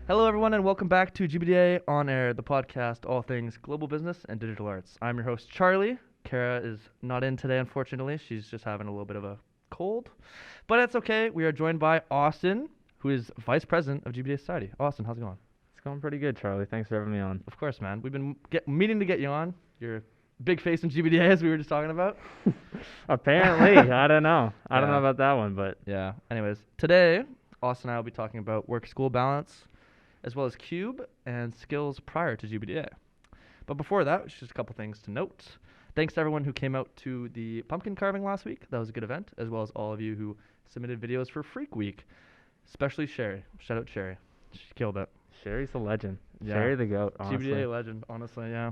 Hello, everyone, and welcome back to GBDA On Air, the podcast, all things global business and digital arts. I'm your host, Charlie. Kara is not in today, unfortunately. She's just having a little bit of a cold, but it's okay. We are joined by Austin, who is Vice President of GBDA Society. Austin, how's it going? It's going pretty good, Charlie. Thanks for having me on. Of course, man. We've been meaning to get you on. You're a big face in GBDA, as we were just talking about. Apparently, I don't know. I don't know Yeah. about that one, but Yeah. Anyways, today, Austin and I will be talking about work-school balance, as well as Cube and skills prior to GBDA. But before that, just a couple things to note. Thanks to everyone who came out to the pumpkin carving last week. That was a good event, as well as all of you who submitted videos for Freak Week, especially Sherry. Shout out Sherry. She killed it. Sherry's a legend. Yeah. Sherry the GOAT, honestly. GBDA legend, honestly, yeah.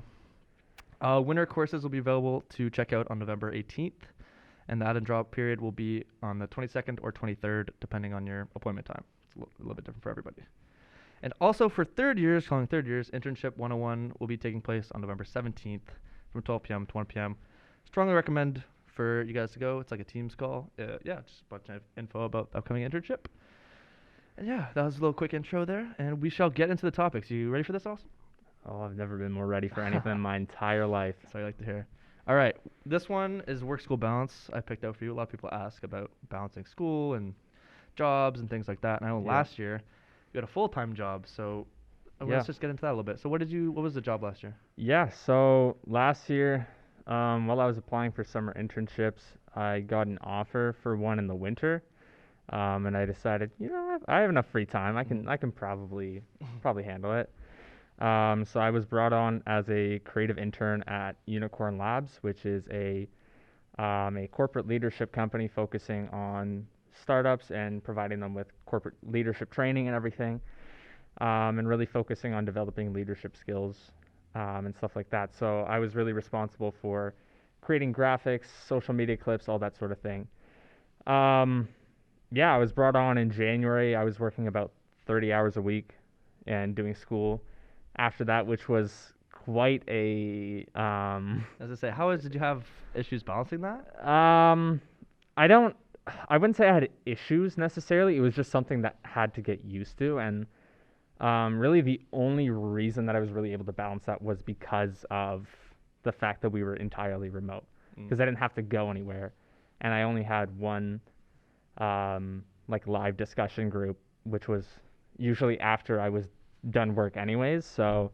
Winter courses will be available to check out on November 18th, and the add and drop period will be on the 22nd or 23rd, depending on your appointment time. It's a little bit different for everybody. And also for third years, Internship 101 will be taking place on November 17th from 12 p.m. to 1 p.m. Strongly recommend for you guys to go. It's like a Teams call. Just a bunch of info about the upcoming internship. And yeah, that was a little quick intro there, and we shall get into the topics. You ready for this, Austin? Oh, I've never been more ready for anything in my entire life. That's what I like to hear. All right, this one is work-school balance. I picked out for you. A lot of people ask about balancing school and jobs and things like that. And I know Yeah. last year you had a full-time job, so Yeah. let's just get into that a little bit. So what was the job last year? Yeah, so last year, while I was applying for summer internships, I got an offer for one in the winter. And I decided, I have enough free time. I can probably handle it. So I was brought on as a creative intern at Unicorn Labs, which is a corporate leadership company focusing on startups and providing them with corporate leadership training and everything, and really focusing on developing leadership skills and stuff like that. So I was really responsible for creating graphics, social media clips, all that sort of thing. I was brought on in January. I was working about 30 hours a week and doing school after that, which was quite a As I say, did you have issues balancing that? I wouldn't say I had issues necessarily. It was just something that had to get used to, and really the only reason that I was really able to balance that was because of the fact that we were entirely remote, because I didn't have to go anywhere, and I only had one live discussion group, which was usually after I was done work anyways. So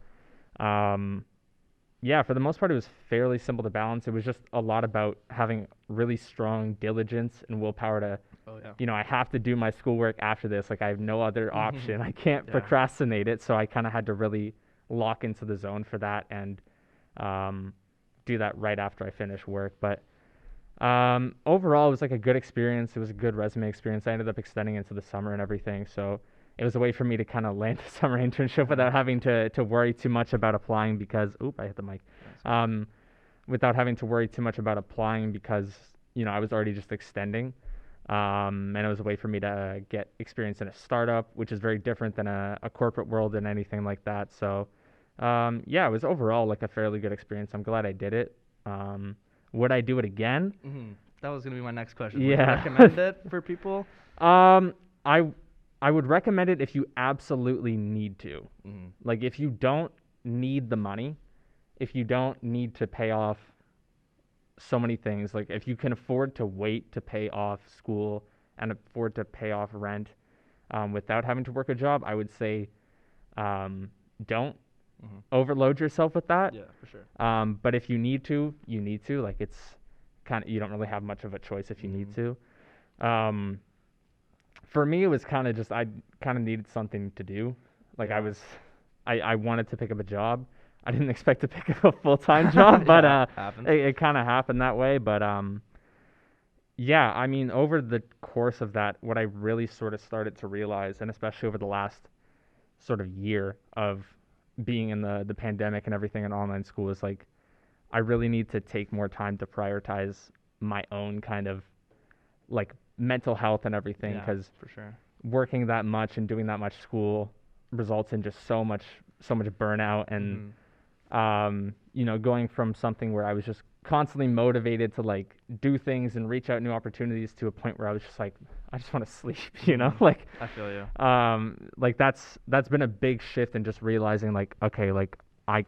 for the most part, it was fairly simple to balance. It was just a lot about having really strong diligence and willpower to, I have to do my schoolwork after this. Like, I have no other option. I can't procrastinate it. So I kind of had to really lock into the zone for that and do that right after I finish work. But overall, it was like a good experience. It was a good resume experience. I ended up extending into the summer and everything. So it was a way for me to kind of land a summer internship without having to worry too much about applying because, I hit the mic. Without having to worry too much about applying because, I was already just extending. And it was a way for me to get experience in a startup, which is very different than a corporate world and anything like that. So, it was overall like a fairly good experience. I'm glad I did it. Would I do it again? That was going to be my next question. Yeah. Would you recommend it for people? I would recommend it if you absolutely need to. Like, if you don't need the money, if you don't need to pay off so many things, like if you can afford to wait to pay off school and afford to pay off rent without having to work a job, I would say don't overload yourself with that. Yeah, for sure. But if you need to, you need to. Like, it's kind of, you don't really have much of a choice if you need to. For me, it was kind of just, I kind of needed something to do. Like, I wanted to pick up a job. I didn't expect to pick up a full-time job, but it kind of happened that way. But I mean, over the course of that, what I really sort of started to realize, and especially over the last sort of year of being in the pandemic and everything in online school, is like, I really need to take more time to prioritize my own kind of like mental health and everything, because for sure, working that much and doing that much school results in just so much burnout and going from something where I was just constantly motivated to like do things and reach out new opportunities to a point where I was just like, I just want to sleep, you know, like I feel you. like that's been a big shift in just realizing like, okay, like I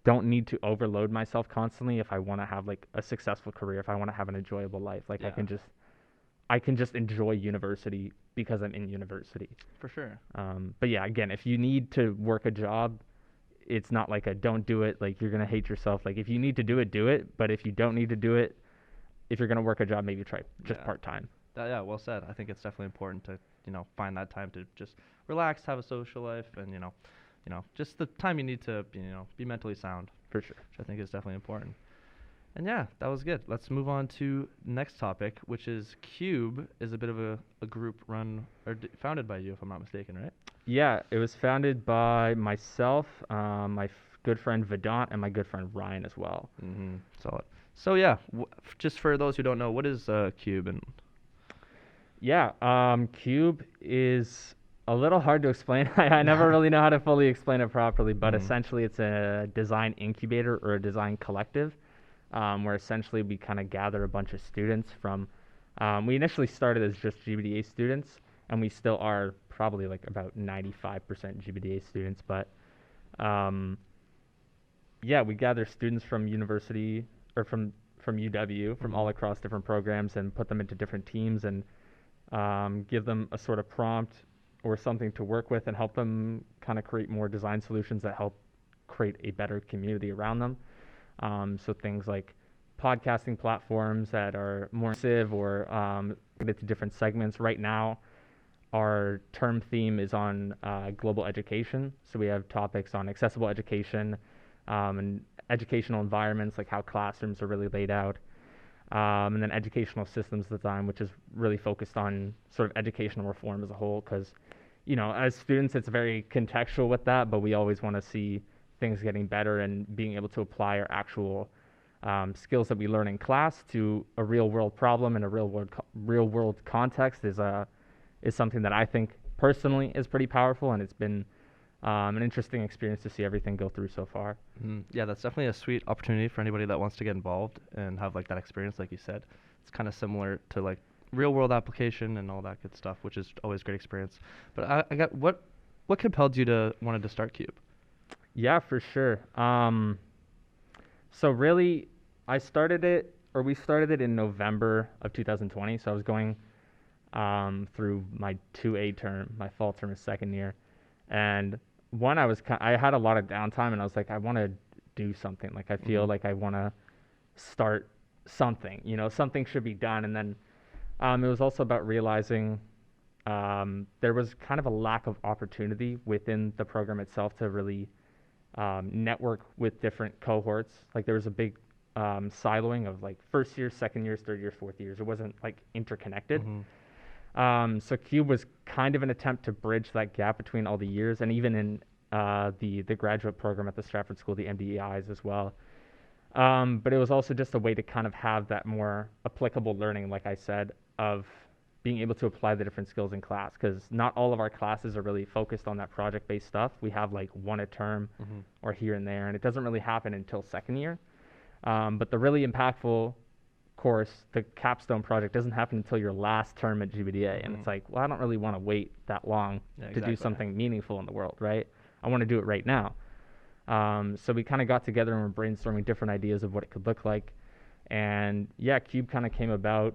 don't need to overload myself constantly if I want to have like a successful career, if I want to have an enjoyable life. Like I can just enjoy university because I'm in university. For sure. But yeah, again, if you need to work a job, it's not like a don't do it, like you're going to hate yourself. Like if you need to do it, do it. But if you don't need to do it, if you're going to work a job, maybe try just part-time. Yeah, well said. I think it's definitely important to, find that time to just relax, have a social life, and, just the time you need to, be mentally sound. For sure. Which I think is definitely important. And yeah, that was good. Let's move on to next topic, which is Cube is a bit of a group run or founded by you, if I'm not mistaken, right? Yeah, it was founded by myself, my good friend Vedant, and my good friend Ryan as well. Mm-hmm. Solid. So yeah, just for those who don't know, what is Cube? And yeah, Cube is a little hard to explain. I never really know how to fully explain it properly, but essentially it's a design incubator or a design collective, where essentially we kind of gather a bunch of students from. We initially started as just GBDA students, and we still are probably like about 95% GBDA students, but yeah, we gather students from university or from UW, from all across different programs, and put them into different teams and give them a sort of prompt or something to work with and help them kind of create more design solutions that help create a better community around them. So things like podcasting platforms that are more immersive or related to different segments. Right now, our term theme is on global education. So we have topics on accessible education and educational environments, like how classrooms are really laid out. And then educational systems design, which is really focused on sort of educational reform as a whole. Because, as students, it's very contextual with that, but we always want to see things getting better and being able to apply our actual skills that we learn in class to a real world problem in a real world context is something that I think personally is pretty powerful, and it's been an interesting experience to see everything go through so far. Yeah, that's definitely a sweet opportunity for anybody that wants to get involved and have like that experience, like you said. It's kind of similar to like real world application and all that good stuff, which is always a great experience. But I got what compelled you to wanted to start Cube? Yeah, for sure. So really, we started it in November of 2020. So I was going through my 2A term, my fall term of second year. And I had a lot of downtime, and I was like, I want to do something. Like, I feel like I want to start something, something should be done. And then it was also about realizing there was kind of a lack of opportunity within the program itself to really network with different cohorts. Like, there was a big siloing of like first years, second years, third years, fourth years. It wasn't like interconnected. So Cube was kind of an attempt to bridge that gap between all the years, and even in the graduate program at the Stratford School, the MDEIs as well. But it was also just a way to kind of have that more applicable learning, like I said, of being able to apply the different skills in class, because not all of our classes are really focused on that project-based stuff. We have like one a term or here and there, and it doesn't really happen until second year. But the really impactful course, the capstone project, doesn't happen until your last term at GBDA. And it's like, well, I don't really want to wait that long to do something meaningful in the world, right? I want to do it right now. So we kind of got together and were brainstorming different ideas of what it could look like. And yeah, Cube kind of came about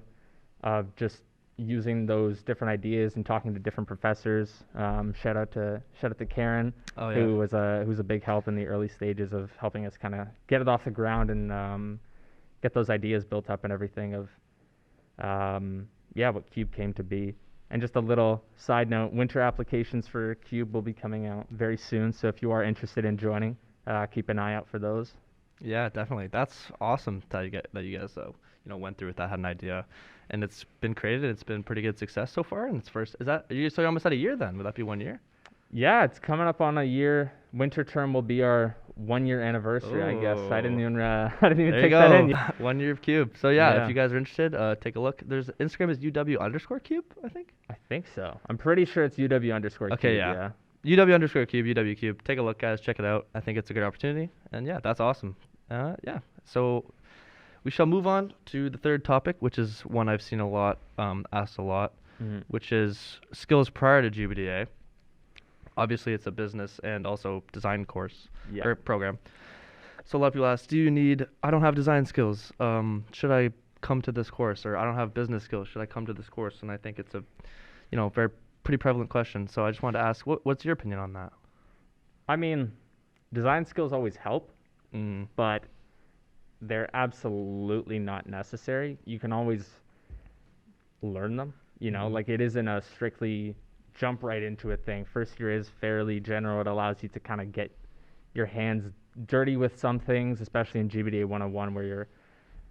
just using those different ideas and talking to different professors. Shout out to Karen, who's a big help in the early stages of helping us kind of get it off the ground and get those ideas built up and everything of what Cube came to be. And just a little side note, winter applications for Cube will be coming out very soon, so if you are interested in joining, keep an eye out for those. Yeah, definitely. That's awesome that you guys went through with that, had an idea, and it's been created. It's been pretty good success so far. And so you're almost at a year then? Would that be 1 year? Yeah, it's coming up on a year. Winter term will be our 1 year anniversary, I guess. I didn't even take that in yet. 1 year of Cube. So yeah, if you guys are interested, take a look. There's Instagram is UW_Cube, I think. I think so. I'm pretty sure it's UW_Cube. Okay, yeah. UW_Cube, UW Cube. Take a look, guys. Check it out. I think it's a good opportunity. And yeah, that's awesome. So we shall move on to the third topic, which is one I've seen a lot, asked a lot, which is skills prior to GBDA. Obviously, it's a business and also design course or program. So a lot of people ask, I don't have design skills. Should I come to this course? Or I don't have business skills. Should I come to this course? And I think it's a, pretty prevalent question. So I just wanted to ask, what's your opinion on that? I mean, design skills always help, but they're absolutely not necessary. You can always learn them, like it isn't a strictly jump right into a thing. First year is fairly general. It allows you to kind of get your hands dirty with some things, especially in GBDA 101, where you're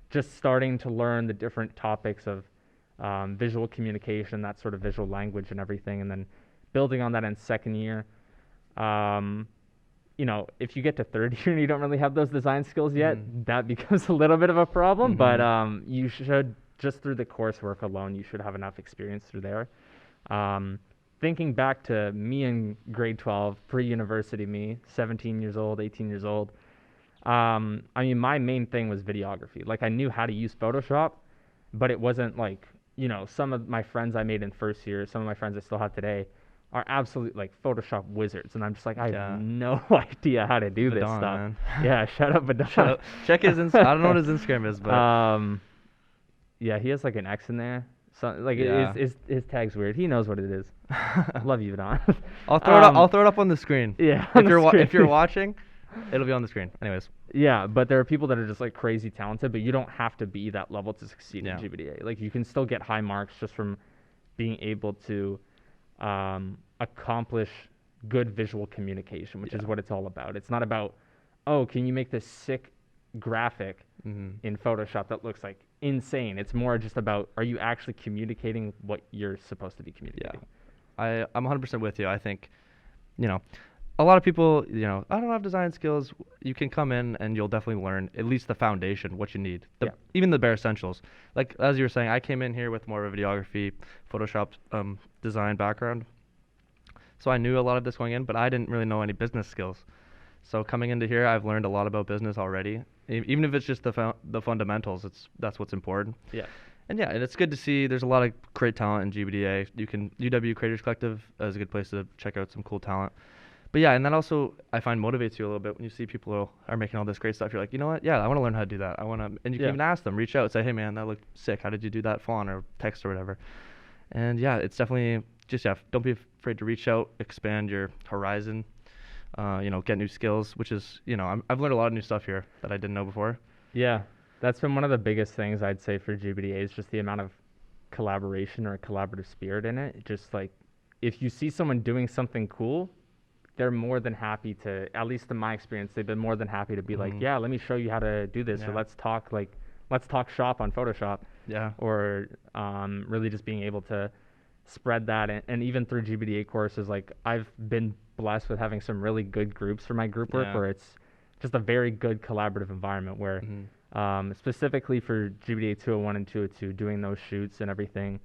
just starting to learn the different topics of visual communication, that sort of visual language and everything, and then building on that in second year. If you get to third year and you don't really have those design skills yet, that becomes a little bit of a problem, but you should, just through the coursework alone, you should have enough experience through there. Thinking back to me in grade 12, pre-university me, 17 years old, 18 years old, my main thing was videography. Like, I knew how to use Photoshop, but it wasn't like, some of my friends I made in first year, some of my friends I still have today, are absolute like Photoshop wizards, and I'm just like, I have no idea how to do this stuff. Man. Yeah, shut up, Badon. Check his I don't know what his Instagram is, but yeah, he has like an X in there. So like his tag's weird. He knows what it is. Love you, Badon. I'll throw it up on the screen. Yeah, if you're watching, it'll be on the screen. Anyways. Yeah, but there are people that are just like crazy talented, but you don't have to be that level to succeed in GBDA. Like, you can still get high marks just from being able to accomplish good visual communication, which is what it's all about. It's not about, can you make this sick graphic in Photoshop that looks like insane? It's more just about, are you actually communicating what you're supposed to be communicating? Yeah, I'm 100% with you. I think, a lot of people, I don't have design skills. You can come in and you'll definitely learn at least the foundation, what you need, even the bare essentials. Like, as you were saying, I came in here with more of a videography, Photoshop design background. So I knew a lot of this going in, but I didn't really know any business skills. So coming into here, I've learned a lot about business already. Even if it's just the fundamentals, that's what's important. Yeah. And it's good to see there's a lot of great talent in GBDA. UW Creators Collective is a good place to check out some cool talent. But and that also, I find, motivates you a little bit when you see people are making all this great stuff. You're like, you know what? Yeah, I want to learn how to do that. And you can even ask them, reach out, say, hey man, that looked sick. How did you do that font or text or whatever? And it's definitely just, don't be afraid to reach out, expand your horizon, get new skills, which is, I've learned a lot of new stuff here that I didn't know before. Yeah, that's been one of the biggest things I'd say for GBDA, is just the amount of collaboration or collaborative spirit in it. Just like, if you see someone doing something cool, they're more than happy to, at least in my experience, they've been more than happy to be like, yeah, let me show you how to do this, or let's talk shop on Photoshop. Yeah. Or really just being able to spread that. And even through GBDA courses, like, I've been blessed with having some really good groups for my group work, where it's just a very good collaborative environment where specifically for GBDA 201 and 202, doing those shoots and everything,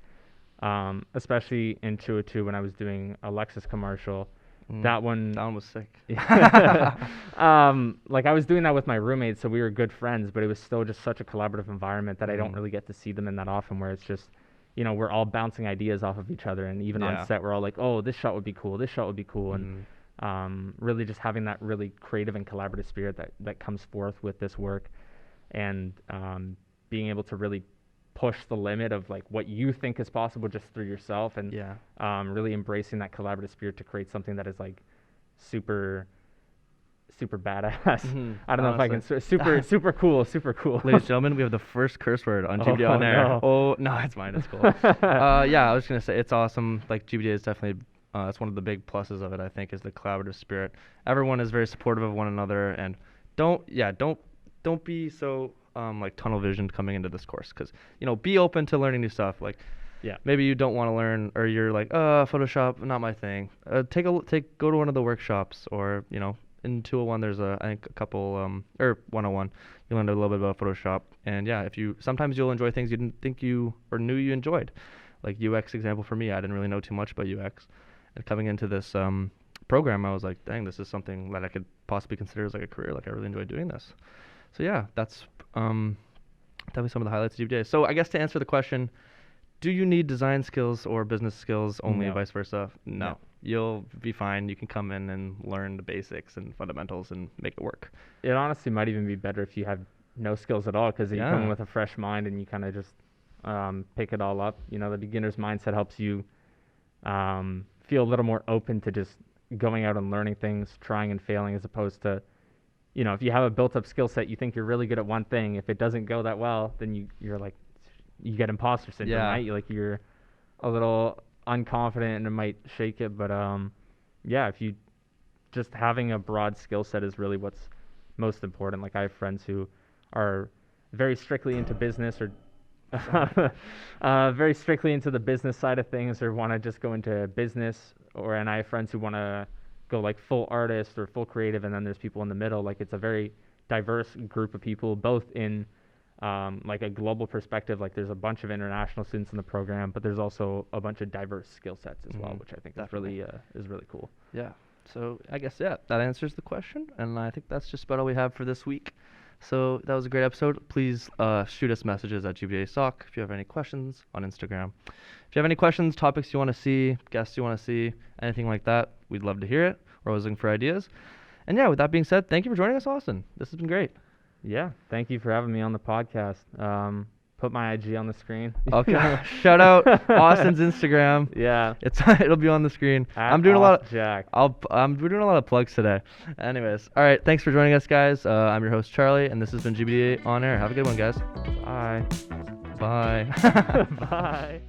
especially in 202 when I was doing a Lexus commercial. That one was sick. Like, I was doing that with my roommates, so we were good friends, but it was still just such a collaborative environment that I don't really get to see them in that often, where it's just, we're all bouncing ideas off of each other, and even on set we're all like, oh, this shot would be cool, and really just having that really creative and collaborative spirit that comes forth with this work, and being able to really push the limit of like what you think is possible just through yourself, and really embracing that collaborative spirit to create something that is like super badass. I don't know if I can super cool. Ladies and gentlemen, we have the first curse word on GBDA on air. No. Oh no, it's mine. It's cool. I was gonna say it's awesome. Like, GBDA is definitely that's one of the big pluses of it. I think, is the collaborative spirit. Everyone is very supportive of one another, and don't be so like tunnel visioned coming into this course, because be open to learning new stuff. Like, maybe you don't want to learn, or you're like, Photoshop, not my thing. Go to one of the workshops, or in 201 there's I think a couple or 101 you learn a little bit about Photoshop, and sometimes you'll enjoy things you didn't think you or knew you enjoyed. Like UX example for me, I didn't really know too much about UX, and coming into this program, I was like, dang, this is something that I could possibly consider as like a career. Like, I really enjoy doing this. So that's Tell me some of the highlights of GBDA. So I guess to answer the question, do you need design skills or business skills only, No. vice versa? No. No. You'll be fine. You can come in and learn the basics and fundamentals and make it work. It honestly might even be better if you have no skills at all, because you come in with a fresh mind and you kind of just pick it all up. You know, the beginner's mindset helps you feel a little more open to just going out and learning things, trying and failing, as opposed to, you know, if you have a built-up skill set, you think you're really good at one thing. If it doesn't go that well, then you're like, you get imposter syndrome, right? You're a little unconfident and it might shake it. But yeah, if you just having a broad skill set is really what's most important. Like I have friends who are very strictly into business or very strictly into the business side of things, or want to just go into business, and I have friends who want to go like full artist or full creative, and then there's people in the middle. Like it's a very diverse group of people, both in like a global perspective. Like there's a bunch of international students in the program, but there's also a bunch of diverse skill sets as well, which I think is really cool. Yeah. So I guess, that answers the question, and I think that's just about all we have for this week. So that was a great episode. Please shoot us messages at GBDA Soc if you have any questions on Instagram. If you have any questions, topics you want to see, guests you want to see, anything like that, we'd love to hear it. We're always looking for ideas. And yeah, with that being said, thank you for joining us, Austin. This has been great. Yeah, thank you for having me on the podcast. Put my IG on the screen. Okay. Shout out Austin's Instagram. Yeah. It'll be on the screen. I'm doing Jack. we're doing a lot of plugs today. Anyways, all right. Thanks for joining us, guys. I'm your host Charlie, and this has been GBDA On Air. Have a good one, guys. Bye. Bye. Bye.